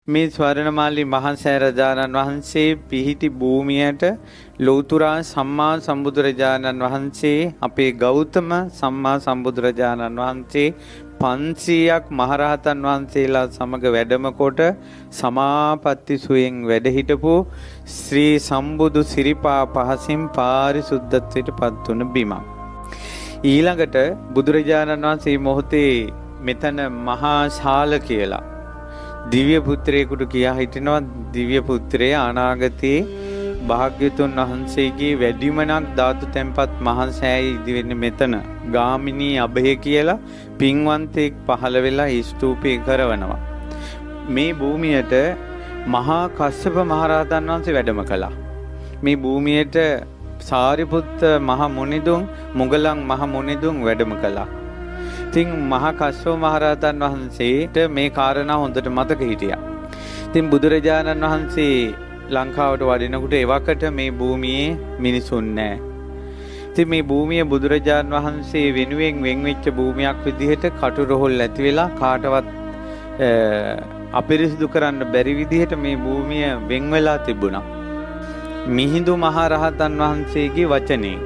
මේ ස්වර්ණමාලි මහා සෑරජානන් වහන්සේ පිහිටි භූමියට ලෞතුරා සම්මා සම්බුදුරජාණන් වහන්සේ අපේ ගෞතම සම්මා සම්බුදුරජාණන් වහන්සේ 500ක් මහරහතන් වහන්සේලා සමග වැඩම කොට සමාපatti සුවයෙන් වැඩ හිටපු ශ්‍රී සම්බුදු සිරිපා පහසින් පාරිසුද්ධත්වයට පත් වුණ බිමක්. ඊළඟට බුදුරජාණන් වහන්සේ මොහොතේ මෙතන මහා ශාල කියලා දිව්‍ය පුත්‍රයෙකුට කියා හිටිනවා. දිව්‍ය පුත්‍රය අනාගතයේ භාග්‍යතුන් වහන්සේගේ වැඩිමනක් ධාතු තැන්පත් මහා සෑය ඉදිවෙන්නේ මෙතන ගාමිණී අභය කියලා පින්වන්තෙක් පහළ වෙලා ස්තූපේ කරවනවා. මේ භූමියට මහා කස්සප මහරහතන් වහන්සේ වැඩම කළා. මේ භූමියට සාරිපුත්ත මහ මුනිදුන් මුගලන් මහ මුනිදුන් වැඩම කළා. ඉතින් මහා කස්සප මහරහතන් වහන්සේට මේ කාරණා හොඳට මතක හිටියා. ඉතින් බුදුරජාණන් වහන්සේ ලංකාවට වඩිනකොට එවකට මේ භූමියේ මිනිසුන් නැහැ. ඉතින් මේ භූමිය බුදුරජාණන් වහන්සේ වෙනුවෙන් වෙන් වෙච්ච භූමියක් විදිහට කටුරොහොල් ඇති වෙලා කාටවත් අපිරිසිදු කරන්න බැරි විදිහට මේ භූමිය වෙන් වෙලා තිබුණා. මිහිඳු මහරහතන් වහන්සේගේ වචනේ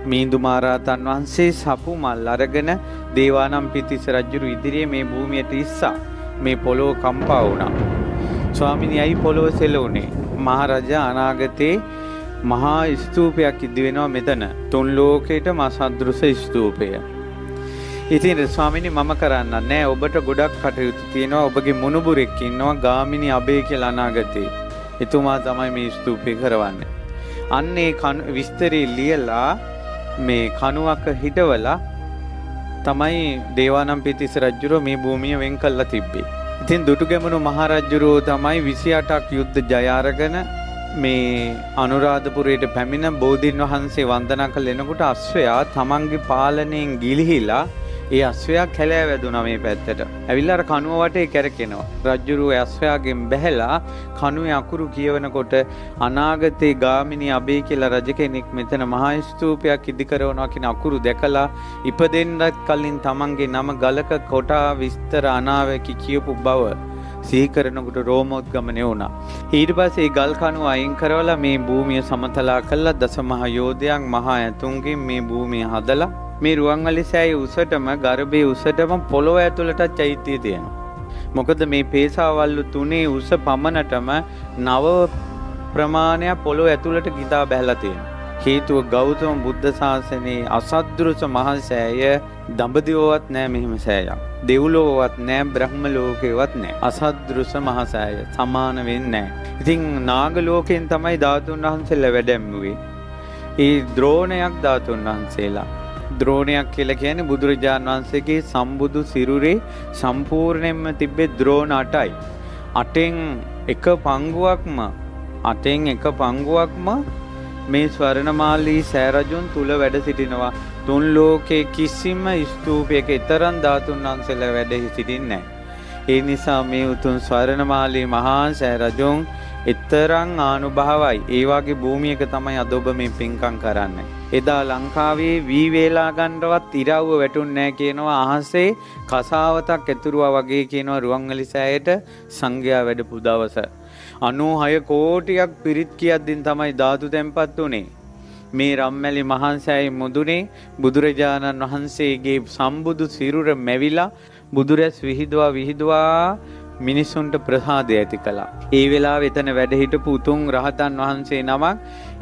මිහිඳු මහරහතන් වහන්සේ සපු මල් අරගෙන දේවානම්පියතිස්ස රජුරු ඉදිරියේ මේ භූමියට ඉස්සා මේ පොළොව කම්පා වුණා. ස්වාමිනී අයි පොළොව සෙලුනේ. මහරජා අනාගතේ මහා ස්තූපයක් ඉදි වෙනවා මෙතන. තුන් ලෝකේටම අසදෘස ස්තූපය. ඉතින් ස්වාමිනී මම කරන්න නෑ. ඔබට ගොඩක් කටයුතු තියෙනවා. ඔබගේ මුණුබුරෙක් ඉන්නවා ගාමිණී අබේ කියලා අනාගතේ. එතුමා තමයි මේ ස්තූපය කරවන්නේ. අන්නේ විස්තරي ලියලා මේ කණුවක හිටවලා තමයි දේවානම්පියතිස්ස රජුරෝ මේ භූමිය වෙන් කළා තිබ්බේ. ඉතින් දුටුගැමුණු මහරජුරෝ තමයි 28ක් යුද්ධ ජය අරගෙන මේ අනුරාධපුරයට පැමිණ බෝධීන් වහන්සේ වන්දනා කළ එනකොට අශ්වයා තමන්ගේ පාලනයෙන් ගිලිහිලා ඒ අශ්වයා කැලෑ වැදුනා මේ පැත්තට. ඇවිල්ලා අර කණුව වටේ කැරකෙනවා. රජුරෝ අශ්වයාගෙන් බැහැලා කණුවේ අකුරු කියවනකොට අනාගතේ ගාමිණී අබේ කියලා රජ කෙනෙක් මෙතන මහා ස්තූපයක් ඉදි කරනවා කියන අකුරු දැකලා ඉපදෙන්නත් කලින් තමන්ගේ නම ගලක කොටා විස්තර අනාවැකි කියපු බව සිහි කරනකොට රෝමෝද්ගමනය වුණා. ඊට පස්සේ ගල් කණුව අයින් කරවලා මේ භූමිය සමතලා කළා. දසමහා යෝධයන් මහා ඇතුන්ගෙන් මේ භූමිය හදලා මේ රුවන්වැලි සෑය උසටම ගර්භයේ උසටම පොළොව ඇතුළටත් චෛත්‍යය තියෙනවා. මොකද මේ පේසාවල්ලු තුනේ උස පමණටම 9 ප්‍රමාණයක් පොළොව ඇතුළට ගිතා බැහැලා තියෙනවා. හේතුව ගෞතම බුද්ධ ශාසනයේ අසද්දෘස මහා සෑය දඹදිවවත් නෑ මෙහිම සෑයක්. දෙව්ලොවවත් නෑ බ්‍රහ්ම ලෝකේවත් නෑ. අසද්දෘස මහා සෑය සමාන වෙන්නේ නෑ. ඉතින් නාග ලෝකෙන් තමයි ධාතුන් වහන්සේලා වැඩැම්මුවේ. ඒ ද්‍රෝණයක් ධාතුන් වහන්සේලා ද්‍රෝණයක් කියලා කියන්නේ බුදුරජාණන් වහන්සේගේ සම්බුදු සිරුරේ සම්පූර්ණයෙන්ම තිබ්බේ ද්‍රෝණ 8යි. 8න් එක පංගුවක්ම මේ ස්වර්ණමාලී සෑරජුන් තුල වැඩ සිටිනවා. තුන් ලෝකේ කිසිම ස්තූපයක ඊතරම් ධාතුන් වහන්සේලා වැඩ සිටින්නේ නැහැ. ඒ නිසා මේ උතුම් ස්වර්ණමාලී මහා සෑරජුන් ඊතරම් ආනුභාවයි. ඒ වගේ භූමියක තමයි අද ඔබ මේ පින්කම් කරන්නේ. එදා ලංකාවේ වී වේලා ගන්නවත් ඉරව්ව වැටුන්නේ නැහැ කියනවා. අහසේ කසාවතක් ඇතුරුවා වගේ කියනවා රුවන්වැලි සෑයට සංඝයා වැඩපු දවස. 96 කෝටියක් පිරිත් කියද්දින් තමයි ධාතු තැන්පත් උනේ. මේ රම්මැලි මහා සෑය මුදුනේ බුදුරජාණන් වහන්සේගේ සම්බුදු සිරුර මැවිලා බුදුරැස් විහිදුවා මිනිසුන්ට ප්‍රසාදය ඇති කළා. ඒ වෙලාවේ එතන වැඩ හිටපු උතුම් රහතන් වහන්සේ නමක්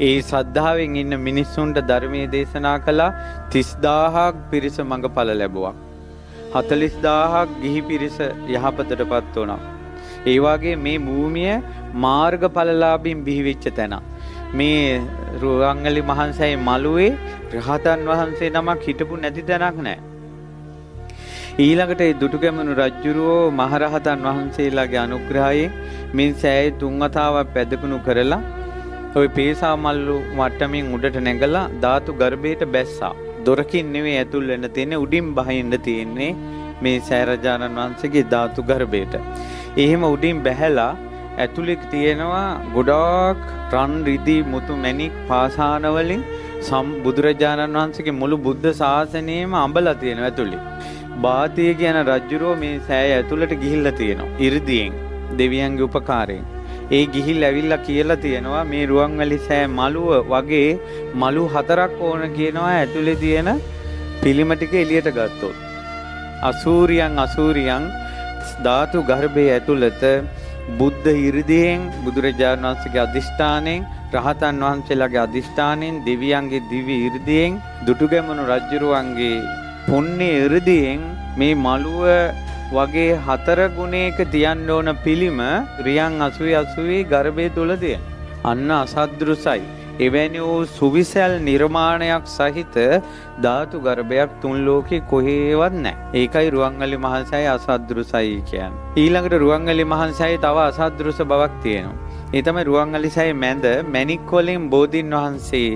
ඒ ශ්‍රද්ධාවෙන් ඉන්න මිනිසුන්ට ධර්මයේ දේශනා කළා. 30000ක් පිරිස මඟඵල ලැබුවා. 40000ක් ගිහි පිරිස යහපතටපත් වුණා. ඒ වගේ මේ භූමිය මාර්ගඵලලාභීන් බිහිවෙච්ච තැන. මේ රුවන්වැලි මහා සෑය මළුවේ රහතන් වහන්සේ නමක් හිටපු නැති තැනක් නැහැ. ඊළඟට දුටුගැමුණු රජුරෝ මහරහතන් වහන්සේලාගේ අනුග්‍රහයෙන් මේ සෑය 3 වතාවක් පැදකුණු කරලා ওই පේසා මල්ලු මට්ටමින් උඩට නැගලා ධාතු ගර්භයට බැස්සා. දොරකින් නෙවෙයි ඇතුල් වෙන්න තියෙන්නේ උඩින් බහින්න තියෙන්නේ මේ සෑරජානන් වහන්සේගේ ධාතු ගර්භයට. එහෙම උඩින් බැහැලා ඇතුලේ තියෙනවා ගොඩාක් රන් රිදී මුතු මැණික් පාසාන වලින් බුදුරජාණන් වහන්සේගේ මුළු බුද්ධ ශාසනයම අඹලා තියෙනවා ඇතුලේ. බාතිය කියන රජුරෝ මේ සෑය ඇතුළට ගිහිල්ලා තියෙනවා ඉරිදියෙන්. දෙවියන්ගේ උපකාරයෙන්. ඒ ගිහිල් ඇවිල්ලා කියලා තියෙනවා මේ රුවන්වැලි සෑ මළුව වගේ මළු 4ක් ඕන කියනවා ඇතුලේ තියෙන පිළිම ටික එළියට ගත්තොත්. අසූරියන් ධාතු ගර්භයේ ඇතුළත බුද්ධ 이르දියෙන් බුදුරජාණන් වහන්සේගේ අදිෂ්ඨානයෙන් රහතන් වහන්සේලාගේ අදිෂ්ඨානයෙන් දෙවියන්ගේ දිව්‍ය 이르දියෙන් දුටුගැමුණු රජුරුවන්ගේ පුණ්‍ය 이르දියෙන් මේ මළුව වගේ 4 ගුණයක තියන්න ඕන පිළිම රියන් 80 ගර්භය තුල තියෙන. අන්න අසද්දෘසයි. එවැනි වූ සුවිසල් නිර්මාණයක් සහිත ධාතු ගර්භයක් තුන් ලෝකේ කොහෙවත් නැහැ. ඒකයි රුවන්වැලි මහසෑය අසද්දෘසයි කියන්නේ. ඊළඟට රුවන්වැලි මහසෑයේ තව අසද්දෘස බවක් තියෙනවා. ඒ තමයි රුවන්වැලි සෑයේ මැද මැණික් වලින් බෝධීන් වහන්සේ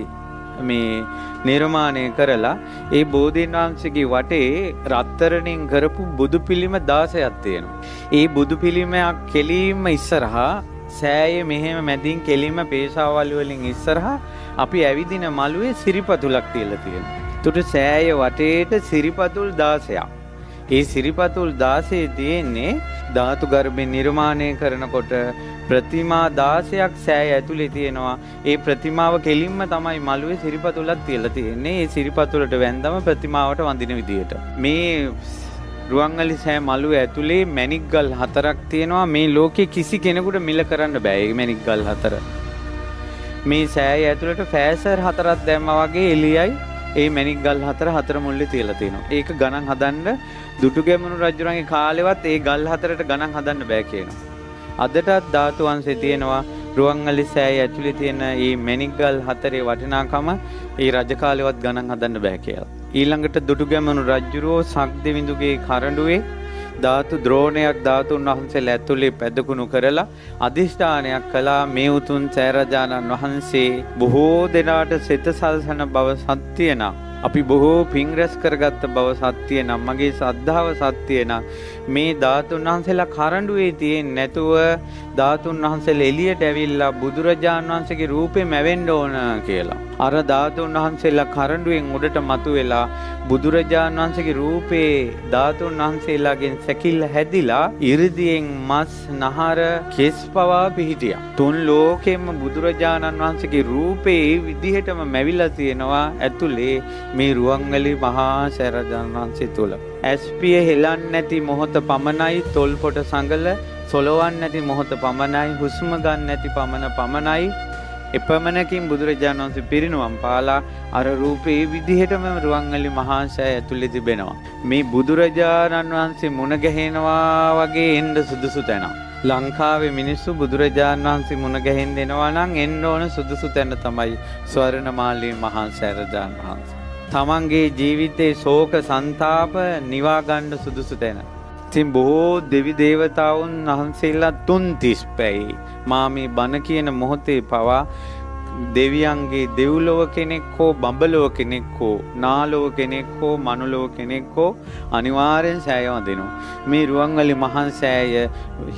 මේ නිර්මාණය කරලා ඒ බෝධීන් වහන්සේගේ වටේ රත්තරණින් කරපු බුදු පිළිම 16ක් තියෙනවා. ඒ බුදු පිළිමයක් කෙලින්ම ඉස්සරහා සෑයේ මෙහෙම මැදින් කෙලින්ම පේශාවල් වලින් ඉස්සරහා අපි ඇවිදින මළුවේ සිරිපතුලක් තියලා තියෙනවා. ඒකට සෑයේ වටේට සිරිපතුල් 16ක්. ඒ සිරිපතුල් 16 තියෙන්නේ ධාතු ගර්භේ නිර්මාණය කරනකොට ප්‍රතිමා 16ක් සෑය ඇතුලේ තියෙනවා. ඒ ප්‍රතිමාව කෙලින්ම තමයි මළුවේ සිරිපතුලක් තියලා තියෙන්නේ. ඒ සිරිපතුලට වැන්දම ප්‍රතිමාවට වඳින විදියට. මේ රුවන්වැලි සෑ මළුවේ ඇතුලේ මැණික් ගල් 4ක් තියෙනවා. මේ ලෝකේ කිසි කෙනෙකුට මිල කරන්න බෑ මේ මැණික් ගල් 4. මේ සෑය ඇතුලට ෆෑසර් 4ක් දැම්මා වගේ එළියයි ඒ මැණික් ගල් 4 මුල්ලේ තියලා තියෙනවා. ඒක ගණන් හදන්න දුටුගැමුණු රජුරන්ගේ කාලෙවත් ඒ ගල් 4ට ගණන් හදන්න බෑ කියනවා. අදටත් ධාතු වංශේ තියෙනවා රුවන්වැලි සෑය ඇතුලේ තියෙන මේ මැණික් ගල් 4 වටිනාකම ඒ රජ කාලෙවත් ගණන් හදන්න බෑ කියලා. ඊළඟට දුටුගැමුණු රජුරෝ සක්දෙවිඳුගේ කරඬුවේ ධාතු ද්‍රෝණයක් ධාතුන් වහන්සේලා ඇතුලේ පැදකුණු කරලා අදිෂ්ඨානයක් කළා මේ උතුම් සෑරජානන් වහන්සේ බොහෝ දෙනාට සිත සල්සන බව සත්‍ය නම් අපි බොහෝ පින් රැස් කරගත්ත බව සත්‍ය නම් මගේ ශ්‍රද්ධාව සත්‍ය නම් මේ ධාතුන් වහන්සේලා කරඬුවේ තියෙන්නේ නැතුව ධාතුන් වහන්සේලා එළියට ඇවිල්ලා බුදුරජාණන් වහන්සේගේ රූපේ මැවෙන්න ඕන කියලා. අර ධාතුන් වහන්සේලා කරඬුවෙන් උඩට මතුවෙලා බුදුරජාණන් වහන්සේගේ රූපේ ධාතුන් වහන්සේලාගෙන් සැකිල්ල හැදිලා 이르දියෙන් මස් නහර කෙස් පවා පිහිටියා. තුන් ලෝකෙම බුදුරජාණන් වහන්සේගේ රූපේ ඒ විදිහටම මැවිලා තියෙනවා ඇතුලේ මේ රුවන්වැලි මහා සෑරජානන් වහන්සේ තුල. ඇස්පිය හෙලන්නේ නැති මොහොත පමණයි තොල් පොට සංගල සොලවන්නේ නැති මොහොත පමණයි හුස්ම ගන්න නැති පමණයි එපමණකින් බුදුරජාණන් වහන්සේ පිරිනුවම් පාලා අර රූපේ විදිහටම රුවන්වැලි මහා සෑය ඇතුලේ තිබෙනවා. මේ බුදුරජාණන් වහන්සේ මුණ ගැහෙනවා වගේ එන්න සුදුසු තැන. ලංකාවේ මිනිස්සු බුදුරජාණන් වහන්සේ මුණ ගැහෙන්න එනවා නම් එන්න ඕන සුදුසු තැන තමයි ස්වර්ණමාලී මහා සෑරජාණන් වහන්සේ. තමන්ගේ ජීවිතේ ශෝක සංතාප නිවා ගන්න සුදුසු තැන. ඉතින් බොහෝ දෙවි දේවතාවුන් වහන්සේලා 330 පැයි මා මේ බණ කියන මොහොතේ පවා දෙවියන්ගේ දෙව්ලොව කෙනෙක් හෝ බඹලොව කෙනෙක් හෝ නාලොව කෙනෙක් හෝ මනුලොව කෙනෙක් හෝ අනිවාර්යෙන් සෑය වදිනවා. මේ රුවන්වැලි මහා සෑය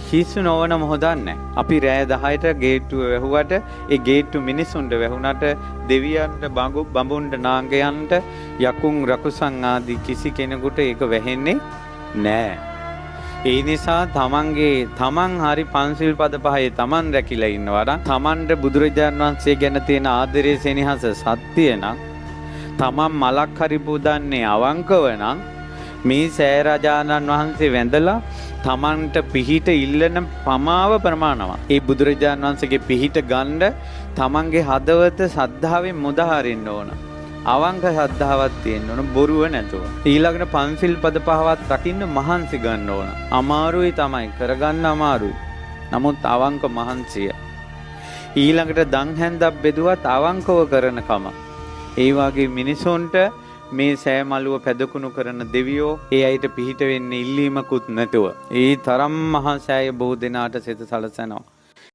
හිසු නොවන මොහොතක් නැහැ. අපි රෑ 10ට ගේට්ටුව වැහුවට ඒ ගේට්ටු මිනිසුන්ට වැහුණට දෙවියන්ට බඹුන්ට නාගයන්ට යකුන් රකුසන් ආදී කිසි කෙනෙකුට ඒක වැහෙන්නේ නැහැ. ඒ නිසා තමන් හරි පන්සිල් පද පහේ තමන් රැකිලා ඉන්නවා නම් තමන්ට බුදුරජාණන් වහන්සේ ගැන තියෙන ආදරේ සෙනෙහස සත්‍ය නම් තමන් මලක් හරි පුදන්නේ අවංකව නම් මේ සෑරජානන් වහන්සේ වැඳලා තමන්ට පිහිට ඉල්ලන පමාව ප්‍රමාණවත්. ඒ බුදුරජාණන් වහන්සේගේ පිහිට ගන්න තමන්ගේ හදවත සද්ධාවෙන් මුදහරින්න ඕන. අවංක ශ්‍රද්ධාවක් තියෙන්න ඕන බොරුව නැතුව. ඊළඟට පන්සිල් පද පහවත් රකින්න මහන්සි ගන්න ඕන. අමාරුයි තමයි කරගන්න අමාරුයි. නමුත් අවංක මහන්සිය. ඊළඟට දන් හැන්දක් බෙදුවත් අවංකව කරන කම. ඒ වගේ මිනිසුන්ට මේ සෑ මළුව පැදකුණු කරන දෙවියෝ ඒ අයට පිහිට වෙන්නේ ඉල්ලීමකුත් නැතුව. ඒ තරම් මහා සෑය බොහෝ දෙනාට සිත සලසනවා.